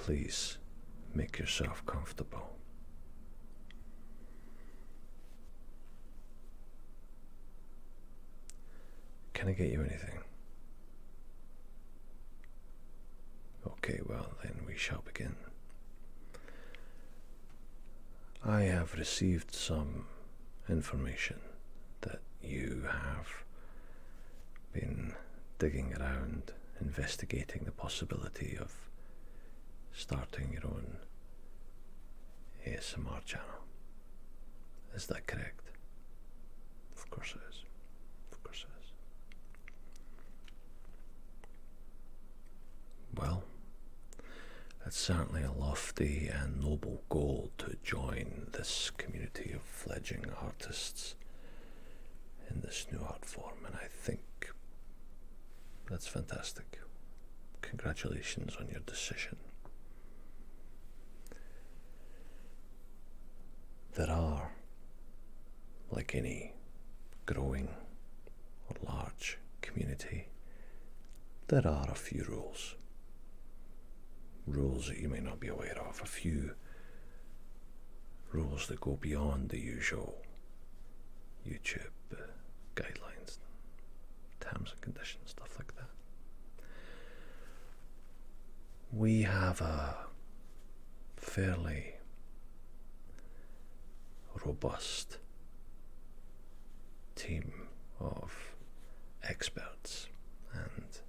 Please make yourself comfortable. Can I get you anything? Okay, well then we shall begin. I have received some information that you have been digging around, investigating the possibility of starting your own ASMR channel. Is that correct? Of course it is. Of course it is. Well, it's certainly a lofty and noble goal to join this community of fledgling artists in this new art form, and I think that's fantastic. Congratulations on your decision. There are, like any growing or large community, there are a few rules. Rules that you may not be aware of, a few rules that go beyond the usual YouTube guidelines, terms and conditions, stuff like that. We have a fairly robust team of experts, and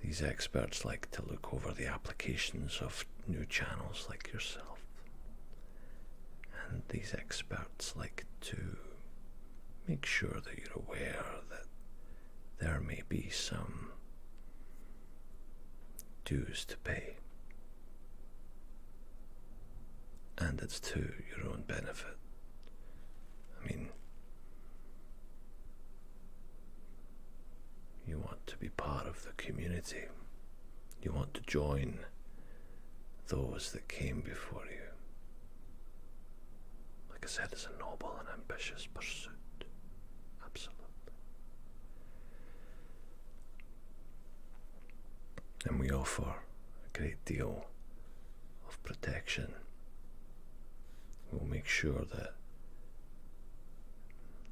these experts like to look over the applications of new channels like yourself, and these experts like to make sure that you're aware that there may be some dues to pay, and it's to your own benefit. I mean, you want to be part of the community. You want to join those that came before you. Like I said, it's a noble and ambitious pursuit. Absolutely. And we offer a great deal of protection. We'll make sure that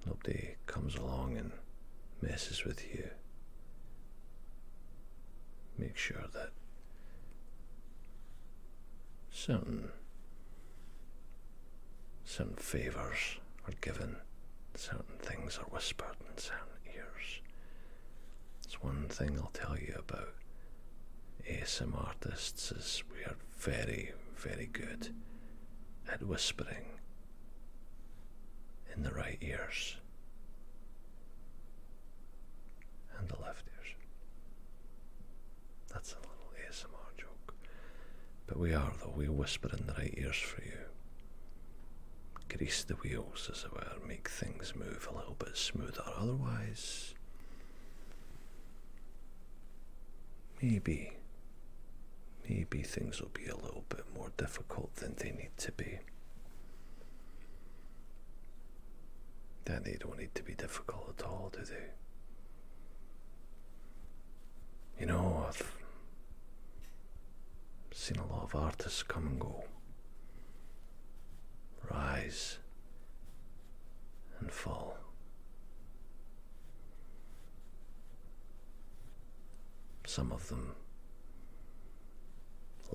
nobody comes along and messes with you. Make sure that certain favours are given, certain things are whispered in certain ears. It's one thing I'll tell you about ASM artists is we are very, very good at whispering in the right ears and the left ears. That's a little ASMR joke. But we are, though. We'll whisper in the right ears for you. Grease the wheels, as it were. Make things move a little bit smoother. Otherwise, maybe things will be a little bit more difficult than they need to be. Then they don't need to be difficult at all, do they? You know, I've seen a lot of artists come and go, rise and fall. Some of them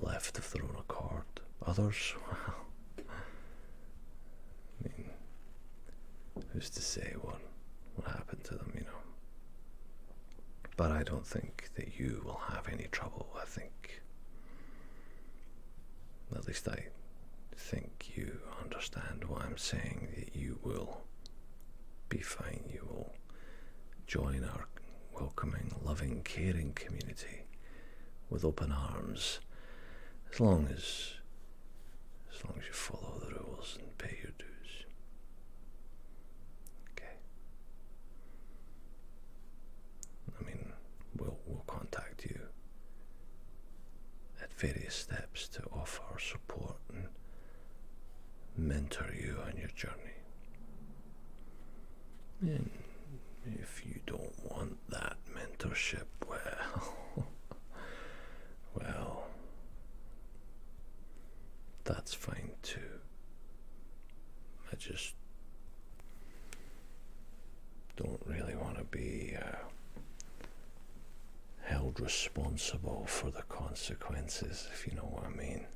left of their own accord. Others, well, I mean, who's to say what happened to them, you know? But I don't think that you will have any trouble. I think, at least I think you understand what I'm saying, that you will be fine. You will join our welcoming, loving, caring community with open arms, as long as you follow the rules and pay your dues. Okay. I mean, we'll contact you at various steps to offer our support and mentor you on your journey. And if you don't want that mentorship, well, just don't really want to be held responsible for the consequences, if you know what I mean.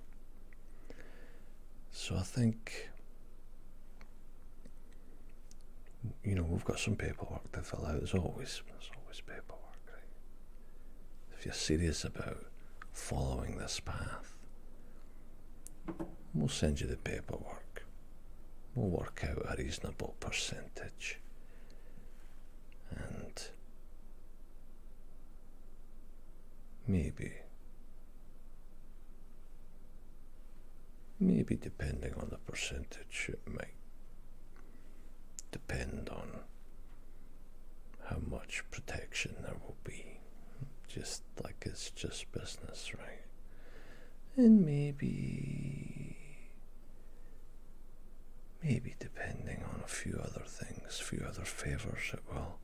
So I think, we've got some paperwork to fill out. There's always paperwork, right? If you're serious about following this path, we'll send you the paperwork. We'll work out a reasonable percentage. And maybe depending on the percentage, it might depend on how much protection there will be. Just like it's just business, right? And maybe depending on a few other things, a few other favours, it will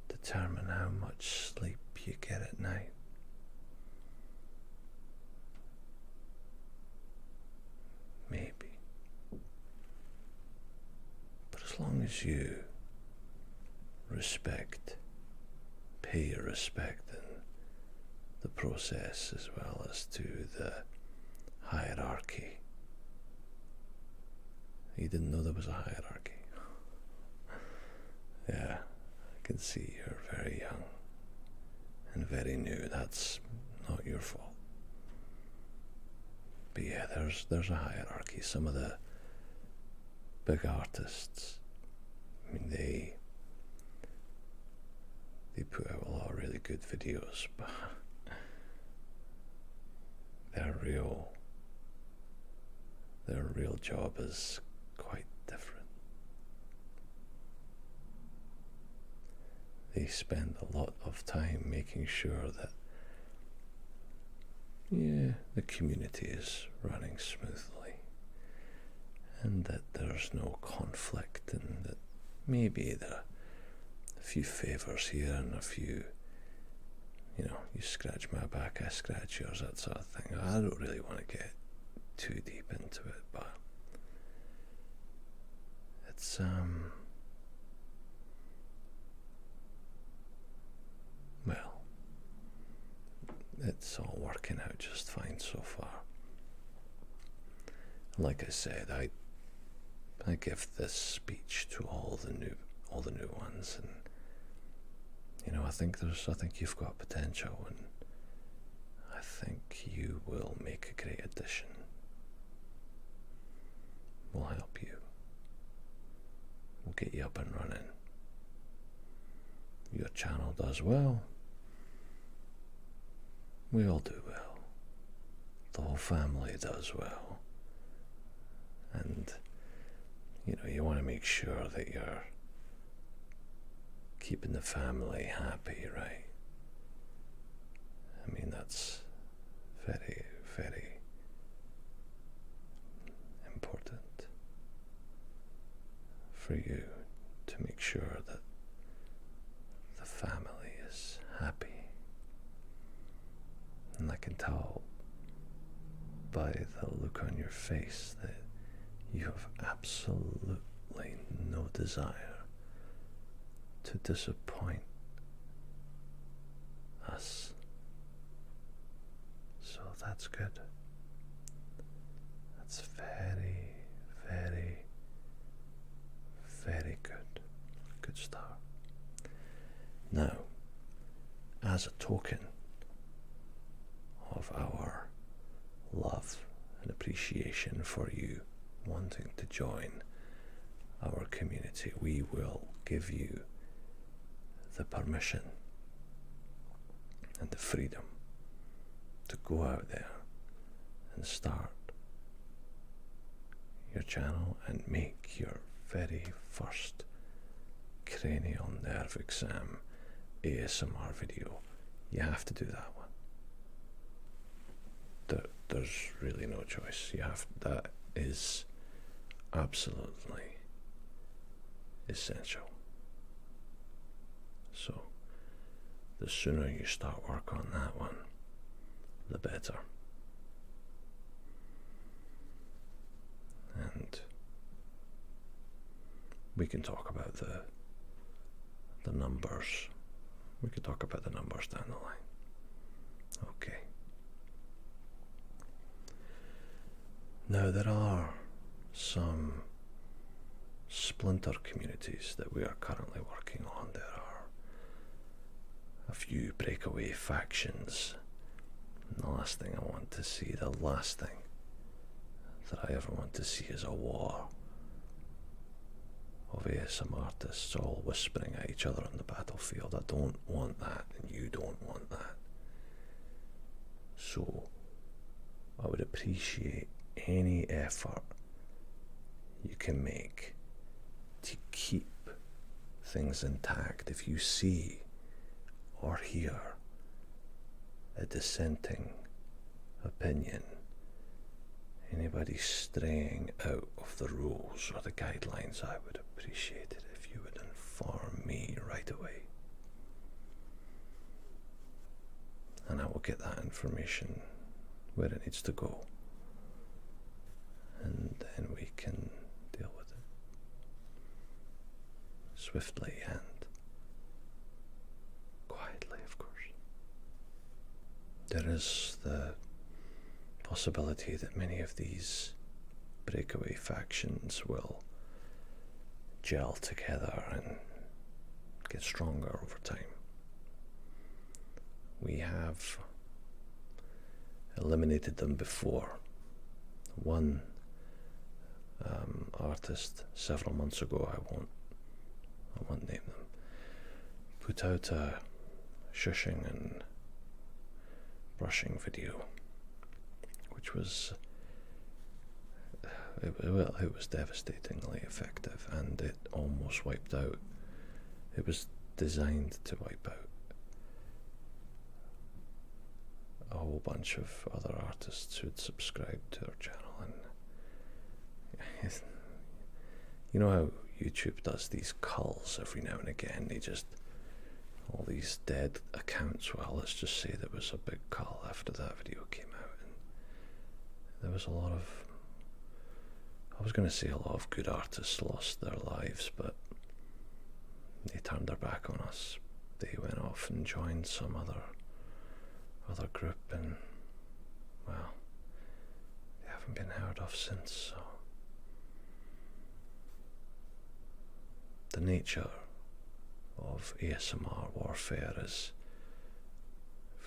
determine how much sleep you get at night. Maybe. But as long as you pay your respect in the process as well as to the hierarchy. You didn't know there was a hierarchy. Yeah, I can see you're very young and very new. That's not your fault. But yeah, there's a hierarchy. Some of the big artists, I mean, they put out a lot of really good videos, but their real job is quite different. They spend a lot of time making sure that the community is running smoothly and that there's no conflict, and that maybe there are a few favours here and a few, you scratch my back, I scratch yours, that sort of thing. I don't really want to get too deep into it, but it's well, it's all working out just fine so far. Like I said, I give this speech to all the new ones, and I think you've got potential, and I think you will make a great addition. We'll help you. We'll get you up and running. Your channel does well. We all do well. The whole family does well. And, you want to make sure that you're keeping the family happy, right? I mean, that's very, very important for you to make sure that the family is happy. And I can tell by the look on your face that you have absolutely no desire to disappoint us. So that's good. That's very, very, very good. Good start. Now, as a token of our love and appreciation for you wanting to join our community, we will give you the permission and the freedom to go out there and start your channel and make your very first cranial nerve exam ASMR video. You have to do that one. There's really no choice. That is absolutely essential. So the sooner you start work on that one, the better. And we can talk about the numbers. We can talk about the numbers down the line. Okay. Now there are some splinter communities that we are currently working on. There are a few breakaway factions. And the last thing I want to see, the last thing that I ever want to see is a war of ASM artists all whispering at each other on the battlefield. I don't want that, and you don't want that. So I would appreciate any effort you can make to keep things intact. If you see or hear a dissenting opinion, anybody straying out of the rules or the guidelines, I would appreciate it if you would inform me right away. And I will get that information where it needs to go. And then we can deal with it swiftly and quietly, of course. There is the possibility that many of these breakaway factions will gel together and get stronger over time. We have eliminated them before. One artist several months ago, I won't name them, put out a shushing and brushing video, which was it was devastatingly effective, and it almost wiped out. It was designed to wipe out a whole bunch of other artists who'd subscribed to our channel. And you know how YouTube does these culls every now and again? They just, all these dead accounts. Well, let's just say there was a big cull after that video came out, and there was a lot of, I was going to say a lot of good artists lost their lives, but they turned their back on us. They went off and joined some other group, and well, they haven't been heard of since. So the nature of ASMR warfare is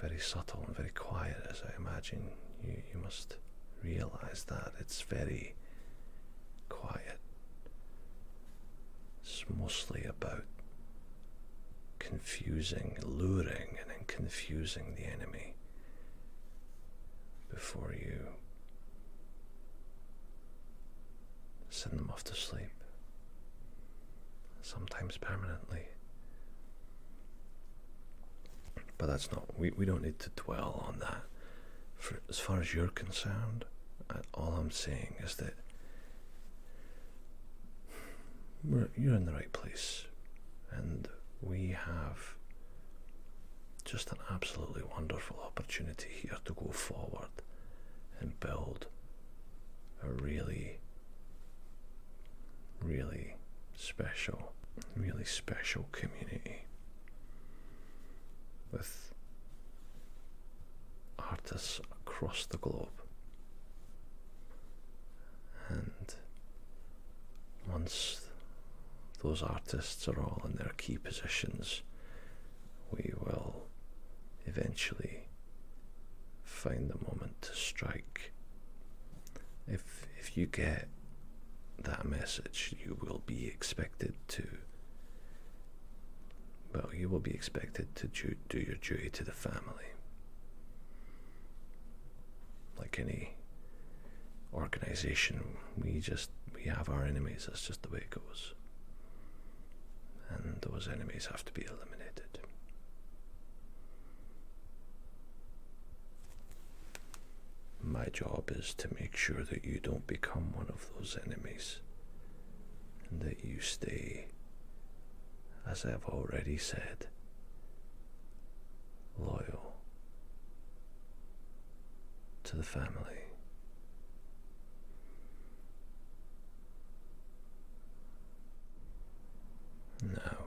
very subtle and very quiet, as I imagine you must realize that. It's very quiet. It's mostly about confusing, luring and then confusing the enemy before you send them off to sleep, sometimes permanently. But that's not, we don't need to dwell on that. For as far as you're concerned, all I'm saying is that you're in the right place, and we have just an absolutely wonderful opportunity here to go forward and build a really, really special community with artists across the globe. And once those artists are all in their key positions, we will eventually find the moment to strike. If you get that message, you will be expected to do your duty to the family. Like any organization, we have our enemies. That's just the way it goes, and those enemies have to be eliminated. My job is to make sure that you don't become one of those enemies, and that you stay, as I've already said, loyal to the family. Now,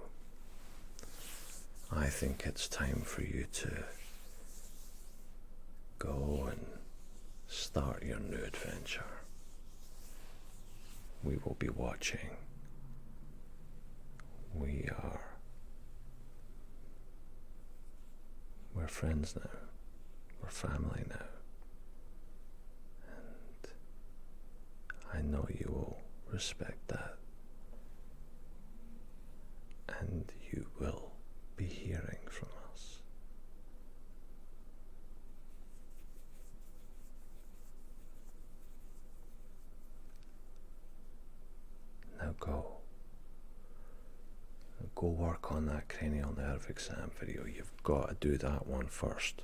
I think it's time for you to go and start your new adventure. We will be watching. We're friends now. We're family now. And I know you will respect that. And you will be hearing from us. Now go. Go work on that cranial nerve exam video. You've got to do that one first.